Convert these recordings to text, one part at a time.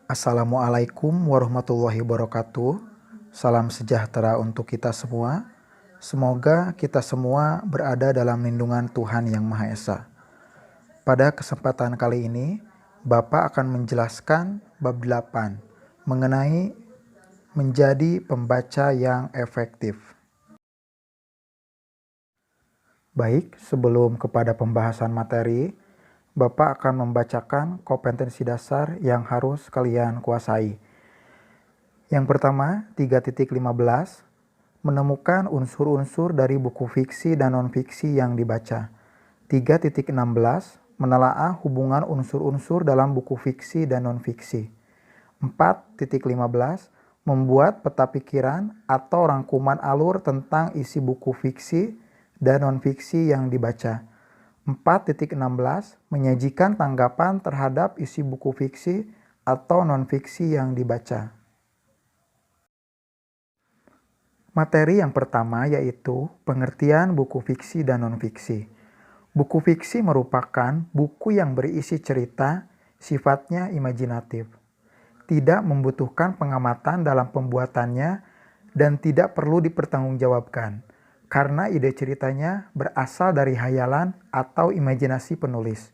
Assalamualaikum warahmatullahi wabarakatuh. Salam sejahtera untuk kita semua. Semoga kita semua berada dalam lindungan Tuhan Yang Maha Esa. Pada kesempatan kali ini, Bapak akan menjelaskan bab 8 mengenai menjadi pembaca yang efektif. Baik, sebelum kepada pembahasan materi, Bapak akan membacakan kompetensi dasar yang harus kalian kuasai. Yang pertama, 3.15, menemukan unsur-unsur dari buku fiksi dan non-fiksi yang dibaca. 3.16, menelaah hubungan unsur-unsur dalam buku fiksi dan non-fiksi. 4.15, membuat peta pikiran atau rangkuman alur tentang isi buku fiksi dan non-fiksi yang dibaca. 4.16, menyajikan tanggapan terhadap isi buku fiksi atau non-fiksi yang dibaca. Materi yang pertama yaitu pengertian buku fiksi dan non-fiksi. Buku fiksi merupakan buku yang berisi cerita, sifatnya imajinatif. Tidak membutuhkan pengamatan dalam pembuatannya dan tidak perlu dipertanggungjawabkan, karena ide ceritanya berasal dari hayalan atau imajinasi penulis.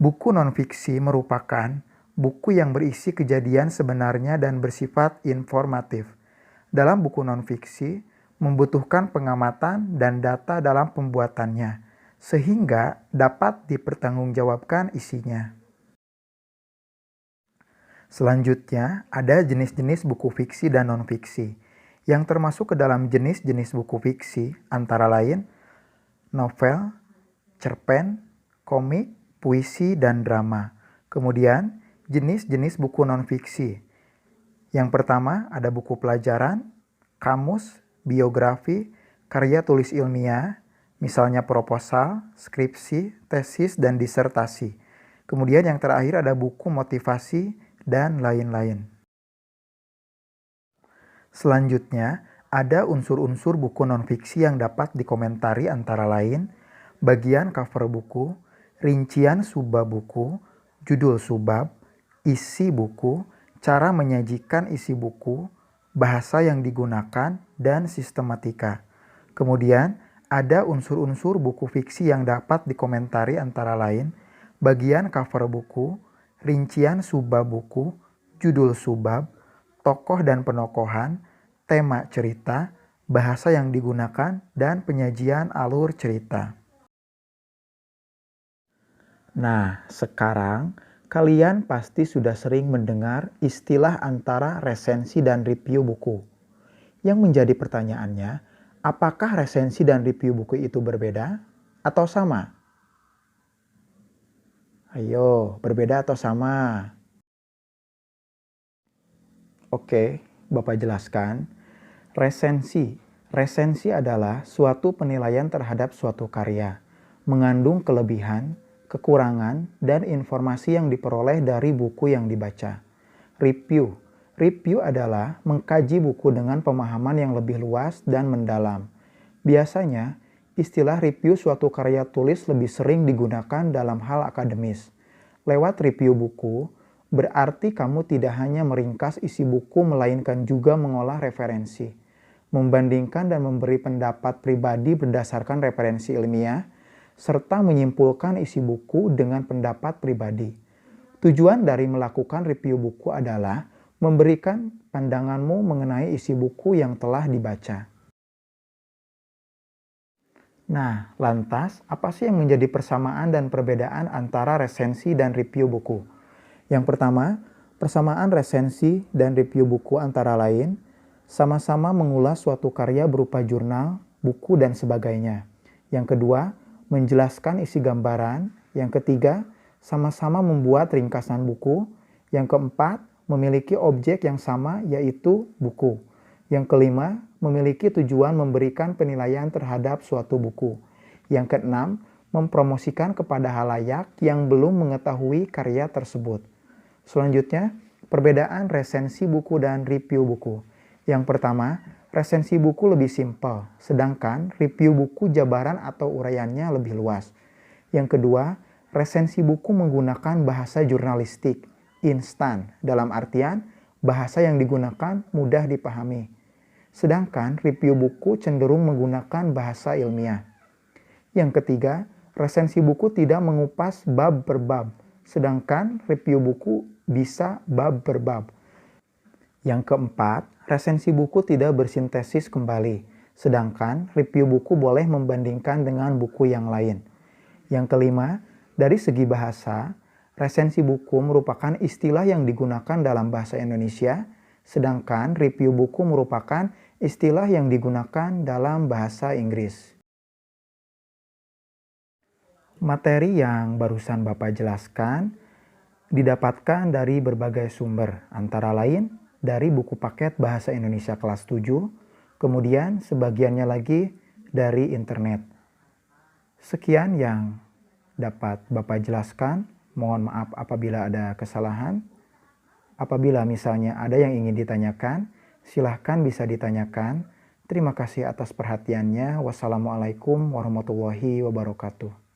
Buku non-fiksi merupakan buku yang berisi kejadian sebenarnya dan bersifat informatif. Dalam buku non-fiksi, membutuhkan pengamatan dan data dalam pembuatannya, sehingga dapat dipertanggungjawabkan isinya. Selanjutnya, ada jenis-jenis buku fiksi dan non-fiksi. Yang termasuk ke dalam jenis-jenis buku fiksi antara lain novel, cerpen, komik, puisi, dan drama. Kemudian, jenis-jenis buku non-fiksi. Yang pertama ada buku pelajaran, kamus, biografi, karya tulis ilmiah, misalnya proposal, skripsi, tesis, dan disertasi. Kemudian yang terakhir ada buku motivasi, dan lain-lain. Selanjutnya, ada unsur-unsur buku non-fiksi yang dapat dikomentari antara lain bagian cover buku, rincian subbab buku, judul subbab, isi buku, cara menyajikan isi buku, bahasa yang digunakan, dan sistematika. Kemudian, ada unsur-unsur buku fiksi yang dapat dikomentari antara lain bagian cover buku, rincian subbab buku, judul subbab, tokoh dan penokohan, tema cerita, bahasa yang digunakan, dan penyajian alur cerita. Nah, sekarang kalian pasti sudah sering mendengar istilah antara resensi dan review buku. Yang menjadi pertanyaannya, apakah resensi dan review buku itu berbeda atau sama? Ayo, berbeda atau sama? Oke, Bapak jelaskan. Resensi adalah suatu penilaian terhadap suatu karya, mengandung kelebihan, kekurangan, dan informasi yang diperoleh dari buku yang dibaca. Review adalah mengkaji buku dengan pemahaman yang lebih luas dan mendalam. Biasanya, istilah review suatu karya tulis lebih sering digunakan dalam hal akademis. Lewat review buku, berarti kamu tidak hanya meringkas isi buku melainkan juga mengolah referensi, membandingkan dan memberi pendapat pribadi berdasarkan referensi ilmiah, serta menyimpulkan isi buku dengan pendapat pribadi. Tujuan dari melakukan review buku adalah memberikan pandanganmu mengenai isi buku yang telah dibaca. Nah, lantas apa sih yang menjadi persamaan dan perbedaan antara resensi dan review buku? Yang pertama, persamaan resensi dan review buku antara lain, sama-sama mengulas suatu karya berupa jurnal, buku, dan sebagainya. Yang kedua, menjelaskan isi gambaran. Yang ketiga, sama-sama membuat ringkasan buku. Yang keempat, memiliki objek yang sama yaitu buku. Yang kelima, memiliki tujuan memberikan penilaian terhadap suatu buku. Yang keenam, mempromosikan kepada halayak yang belum mengetahui karya tersebut. Selanjutnya, perbedaan resensi buku dan review buku. Yang pertama, resensi buku lebih simpel, sedangkan review buku jabaran atau uraiannya lebih luas. Yang kedua, resensi buku menggunakan bahasa jurnalistik, instan, dalam artian bahasa yang digunakan mudah dipahami. Sedangkan review buku cenderung menggunakan bahasa ilmiah. Yang ketiga, resensi buku tidak mengupas bab per bab, sedangkan review buku bisa bab per bab. Yang keempat, resensi buku tidak bersintesis kembali, sedangkan review buku boleh membandingkan dengan buku yang lain. Yang kelima, dari segi bahasa, resensi buku merupakan istilah yang digunakan dalam bahasa Indonesia, sedangkan review buku merupakan istilah yang digunakan dalam bahasa Inggris. Materi yang barusan Bapak jelaskan didapatkan dari berbagai sumber, antara lain dari buku paket Bahasa Indonesia kelas 7, kemudian sebagiannya lagi dari internet. Sekian yang dapat Bapak jelaskan. Mohon maaf apabila ada kesalahan. Apabila misalnya ada yang ingin ditanyakan, silahkan bisa ditanyakan. Terima kasih atas perhatiannya. Wassalamualaikum warahmatullahi wabarakatuh.